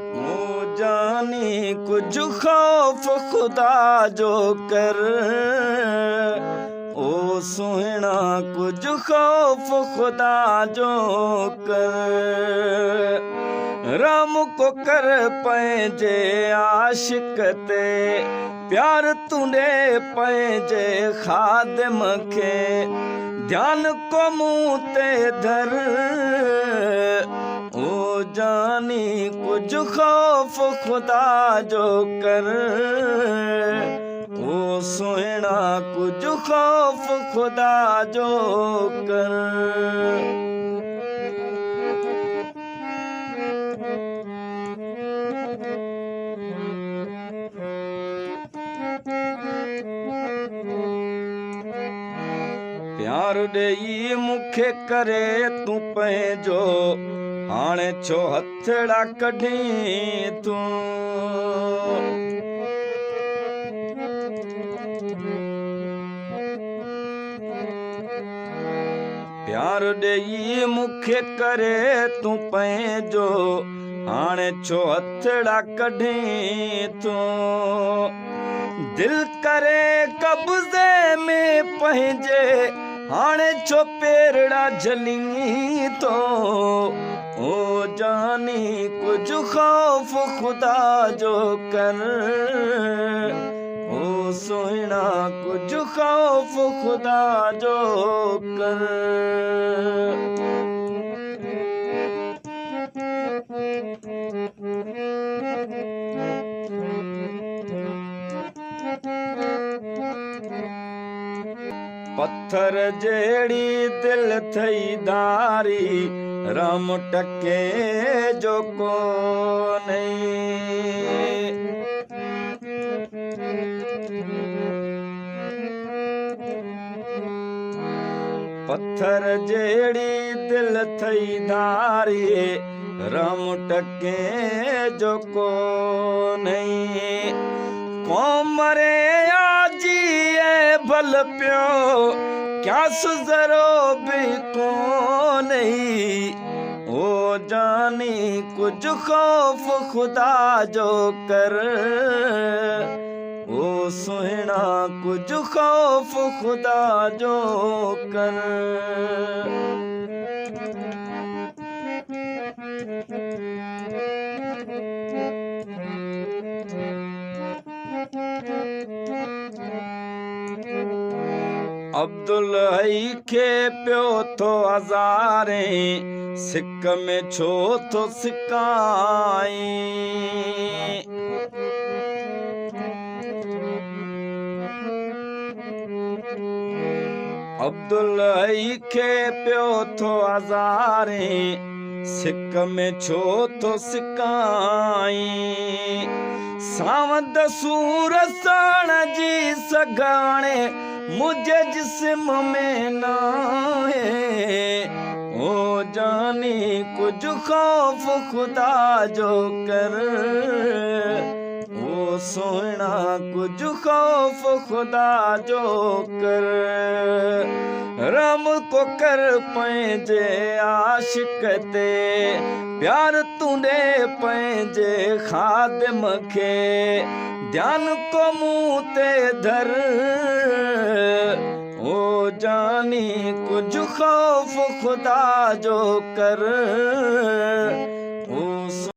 ओ जानी कुछ खौफ खुदा जो कर, ओ सोहना कुछ खौफ खुदा जो कर। राम को कर पंहिंजे आशिक ते प्यार तूंडे पंहिंजे खादिम खे ध्यान को मुंह ते धर। ओ जानी कुछ खौफ खुदा जो कर, ओ सोहना कुछ खौफ खुदा जो कर। प्यार ॾेई मूंखे करे तूं पंहिंजो, हाणे छो हथड़ा कढी तूं। प्यार ॾेई मूंखे करे तूं पंहिंजो, हाणे छो हथड़ा कढी तूं। दिल करे कब्ज़े में पंहिंजे, हाणे छो पेरड़ा झली तो। ओ जानी कुछ खौफ खुदा जो कर, ओ सोहना कुछ खौफ खुदा जो कर। पत्थर जेड़ी दिल थई धारी, राम टके जो कोन्हे। पत्थर जेड़ी दिल थई धारी, राम टके जो कोन्हे। कोमरे आजी भल पियो क्या सुज़रो भी कोन्हे। ओ जानी कुछ खौफ खुदा जो कर, ओ सोहना कुछ खौफ खुदा जो कर। अब्दुल हई खे पियो थो हज़ारे, सिक में छो थो सिकाई। अब्दुल हई खे पियो थो हज़ारे, सिक में छो थो सिकाई। सावंद सूर साण जी सगाणे मुझे जिस्म में ना है। ओ जानी कुछ खौफ खुदा जो कर, ओ सोहना कुछ खौफ खुदा जो कर। राम को कर पंहिंजे आशिक ते प्यार तूंडे पंहिंजे खादिम खे ध्यान को मुंह ते धर। ओ जानी कुछ खौफ खुदा जो कर।